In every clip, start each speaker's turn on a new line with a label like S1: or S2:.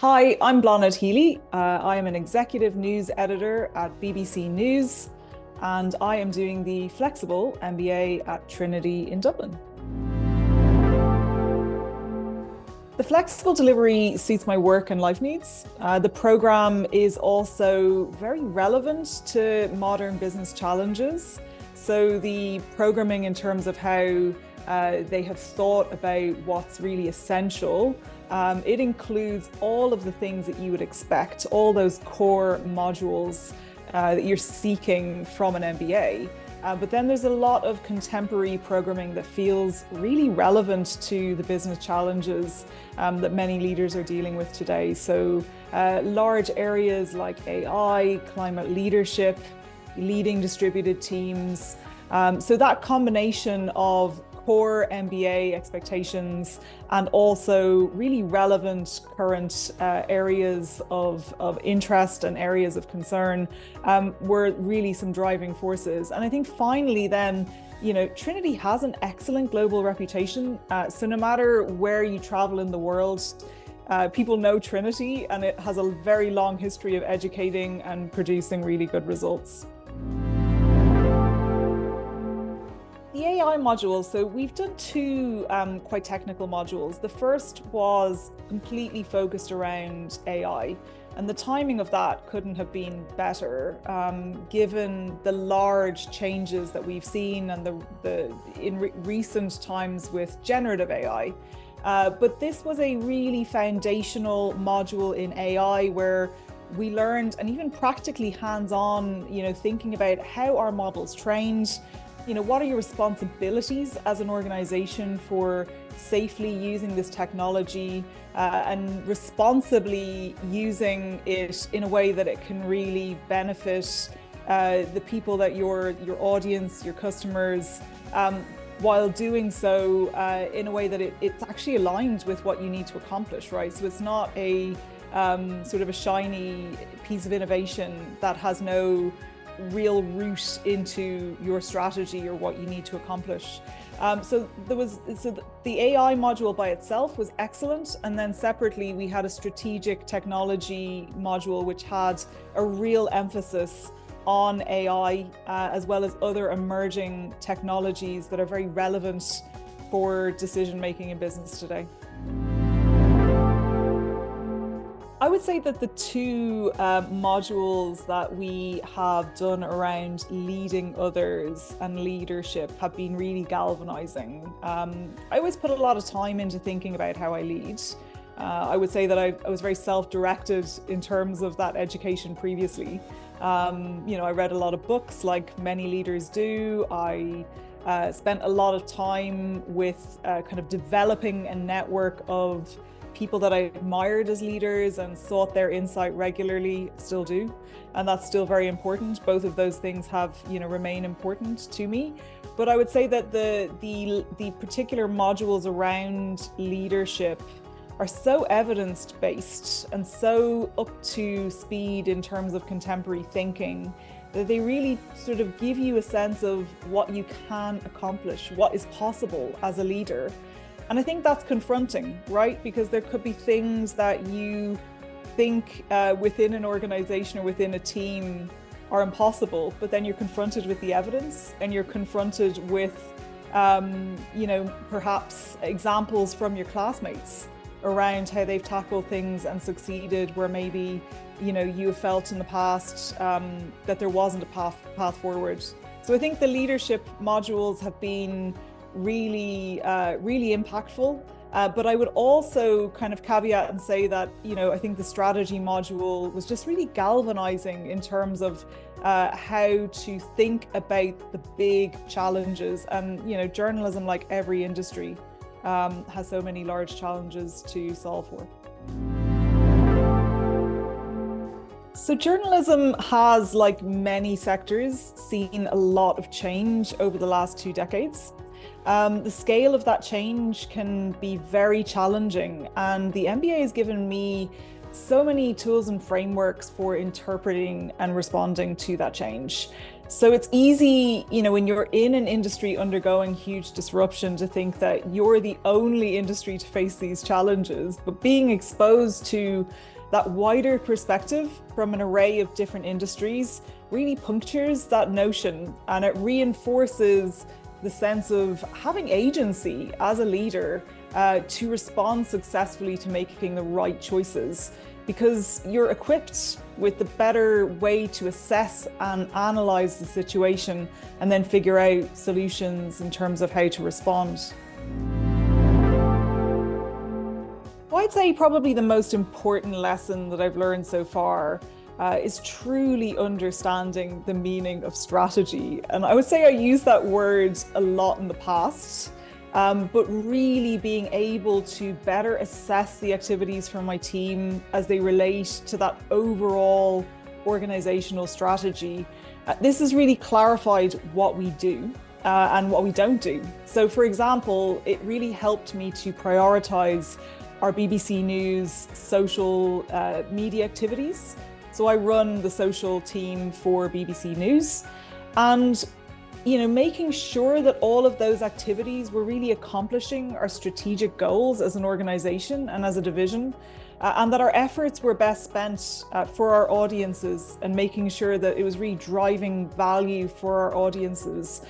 S1: Hi, I'm Blathnaid Healy. I am an executive news editor at BBC News, and I am doing the Flexible MBA at Trinity in Dublin. The flexible delivery suits my work and life needs. The programme is also very relevant to modern business challenges. So the programming in terms of how they have thought about what's really essential. It includes all of the things that you would expect, all those core modules that you're seeking from an MBA. But then there's a lot of contemporary programming that feels really relevant to the business challenges that many leaders are dealing with today. So large areas like AI, climate leadership, leading distributed teams. So that combination of core MBA expectations and also really relevant current areas of interest and areas of concern were really some driving forces. And I think finally then, Trinity has an excellent global reputation. So no matter where you travel in the world, people know Trinity, and it has a very long history of educating and producing really good results. The AI module, so we've done two quite technical modules. The first was completely focused around AI, and the timing of that couldn't have been better, given the large changes that we've seen and in recent times with generative AI. But this was a really foundational module in AI where we learned, and even practically hands-on, thinking about how our models trained. What are your responsibilities as an organization for safely using this technology and responsibly using it in a way that it can really benefit the people that your audience, your customers, while doing so in a way that it's actually aligned with what you need to accomplish, right? So it's not a sort of a shiny piece of innovation that has no real route into your strategy or what you need to accomplish. So the AI module by itself was excellent, and then separately we had a strategic technology module which had a real emphasis on AI as well as other emerging technologies that are very relevant for decision making in business today. I would say that the two modules that we have done around leading others and leadership have been really galvanizing. I always put a lot of time into thinking about how I lead. I would say that I was very self-directed in terms of that education previously. I read a lot of books like many leaders do. I spent a lot of time with kind of developing a network of people that I admired as leaders and sought their insight regularly, still do. And that's still very important. Both of those things have, remain important to me. But I would say that the particular modules around leadership are so evidence-based and so up to speed in terms of contemporary thinking that they really sort of give you a sense of what you can accomplish, what is possible as a leader. And I think that's confronting, right? Because there could be things that you think within an organization or within a team are impossible, but then you're confronted with the evidence and you're confronted with, perhaps examples from your classmates around how they've tackled things and succeeded where maybe, you have felt in the past that there wasn't a path forward. So I think the leadership modules have been really impactful. But I would also kind of caveat and say that, I think the strategy module was just really galvanizing in terms of how to think about the big challenges. And, journalism, like every industry, has so many large challenges to solve for. So journalism has, like many sectors, seen a lot of change over the last 2 decades. The scale of that change can be very challenging, and the MBA has given me so many tools and frameworks for interpreting and responding to that change. So it's easy, when you're in an industry undergoing huge disruption, to think that you're the only industry to face these challenges, but being exposed to that wider perspective from an array of different industries really punctures that notion, and it reinforces the sense of having agency as a leader to respond successfully to making the right choices, because you're equipped with the better way to assess and analyze the situation and then figure out solutions in terms of how to respond. I'd say probably the most important lesson that I've learned so far is truly understanding the meaning of strategy. And I would say I use that word a lot in the past, but really being able to better assess the activities from my team as they relate to that overall organizational strategy. This has really clarified what we do and what we don't do. So for example, it really helped me to prioritize our BBC News social media activities. So I run the social team for BBC News, and making sure that all of those activities were really accomplishing our strategic goals as an organization and as a division, and that our efforts were best spent for our audiences and making sure that it was really driving value for our audiences.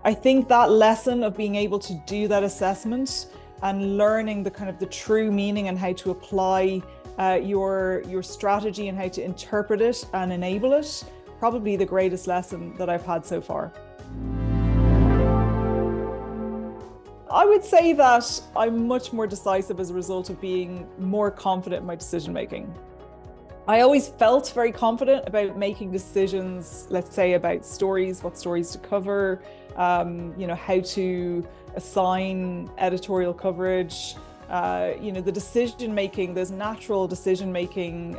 S1: I think that lesson of being able to do that assessment and learning the true meaning and how to apply your strategy and how to interpret it and enable it, probably the greatest lesson that I've had so far. I would say that I'm much more decisive as a result of being more confident in my decision making. I always felt very confident about making decisions, let's say about stories, what stories to cover, how to assign editorial coverage, the decision making, those natural decision making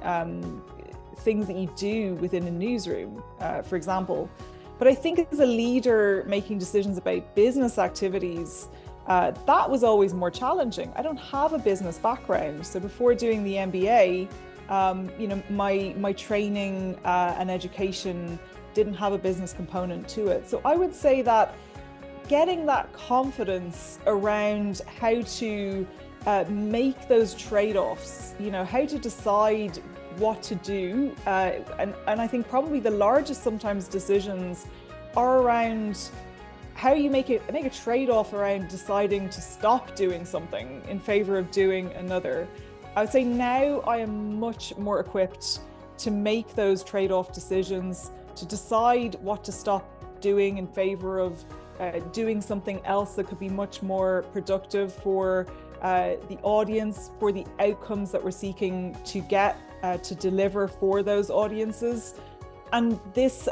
S1: things that you do within a newsroom, for example. But I think as a leader making decisions about business activities, that was always more challenging. I don't have a business background. So before doing the MBA, my training and education didn't have a business component to it. So I would say that getting that confidence around how to make those trade-offs, how to decide what to do. And I think probably the largest sometimes decisions are around how you make a trade-off around deciding to stop doing something in favor of doing another. I would say now I am much more equipped to make those trade-off decisions, to decide what to stop doing in favor of doing something else that could be much more productive for the audience, for the outcomes that we're seeking to get to deliver for those audiences. And these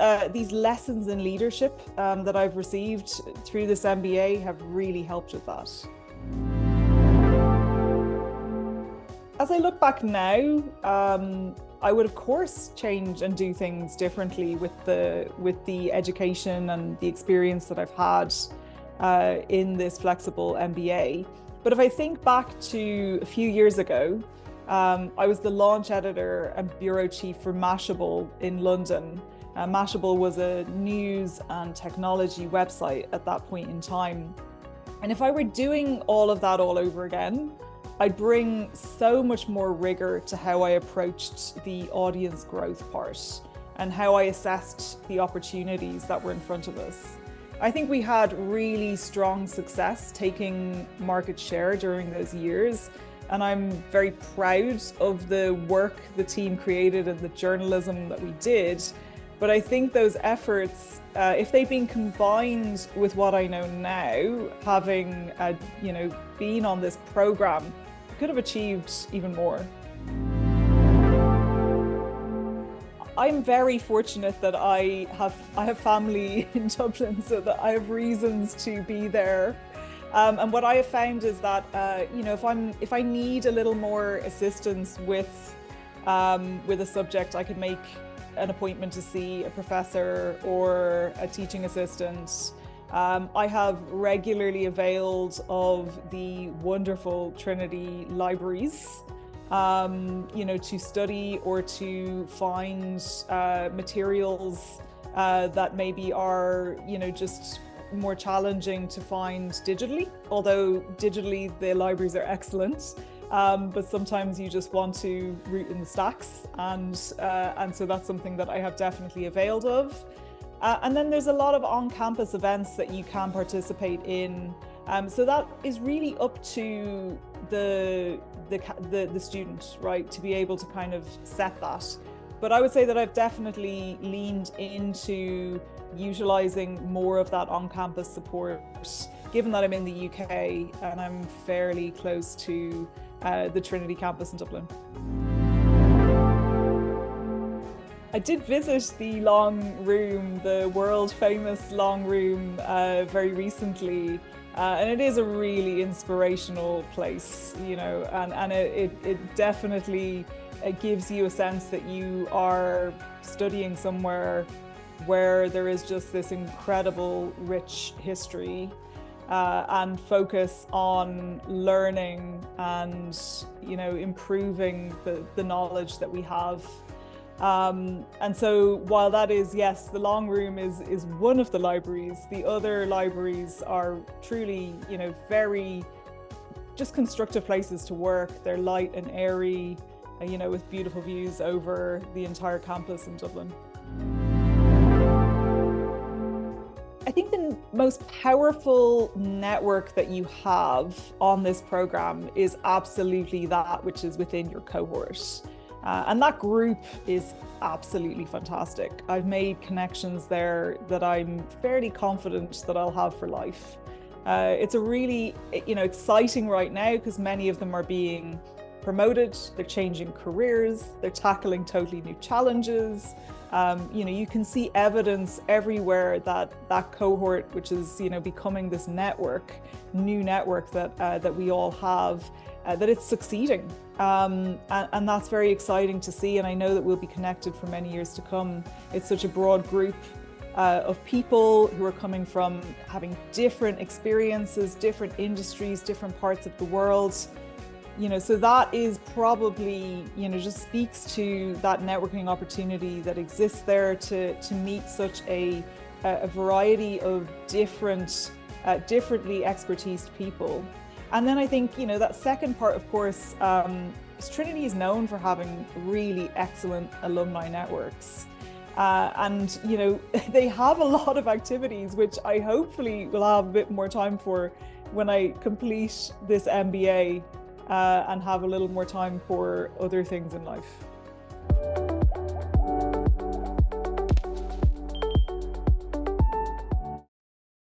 S1: lessons in leadership that I've received through this MBA have really helped with that. As I look back now, I would of course change and do things differently with the education and the experience that I've had in this flexible MBA. But if I think back to a few years ago, I was the launch editor and bureau chief for Mashable in London. Mashable was a news and technology website at that point in time. And if I were doing all of that all over again, I'd bring so much more rigor to how I approached the audience growth part and how I assessed the opportunities that were in front of us. I think we had really strong success taking market share during those years, and I'm very proud of the work the team created and the journalism that we did. But I think those efforts, if they've been combined with what I know now, having been on this program, could have achieved even more. I'm very fortunate that I have family in Dublin, so that I have reasons to be there. And what I have found is that if I need a little more assistance with a subject, I can make an appointment to see a professor or a teaching assistant. I have regularly availed of the wonderful Trinity libraries, to study or to find materials that maybe are, just more challenging to find digitally, although digitally the libraries are excellent. but sometimes you just want to root in the stacks, and so that's something that I have definitely availed of. And then there's a lot of on-campus events that you can participate in. So that is really up to the student, right, to be able to kind of set that. But I would say that I've definitely leaned into utilizing more of that on-campus support, given that I'm in the UK and I'm fairly close to the Trinity campus in Dublin. I did visit the Long Room, the world famous Long Room, very recently. And it is a really inspirational place, you know, and it definitely gives you a sense that you are studying somewhere where there is just this incredible rich history and focus on learning and, you know, improving the knowledge that we have. And so while that is, yes, the Long Room is one of the libraries, the other libraries are truly, you know, very just constructive places to work. They're light and airy, you know, with beautiful views over the entire campus in Dublin. I think the most powerful network that you have on this program is absolutely that which is within your cohort. And that group is absolutely fantastic. I've made connections there that I'm fairly confident that I'll have for life. It's a really, you know, exciting right now because many of them are being promoted, they're changing careers, they're tackling totally new challenges. You know, you can see evidence everywhere that that cohort, which is, you know, becoming this network, new network that we all have, that it's succeeding. And that's very exciting to see. And I know that we'll be connected for many years to come. It's such a broad group of people who are coming from having different experiences, different industries, different parts of the world. You know, so that is probably, you know, just speaks to that networking opportunity that exists there to meet such a variety of differently expertised people. And then I think, you know, that second part, of course, Trinity is known for having really excellent alumni networks. And, you know, they have a lot of activities, which I hopefully will have a bit more time for when I complete this MBA and have a little more time for other things in life.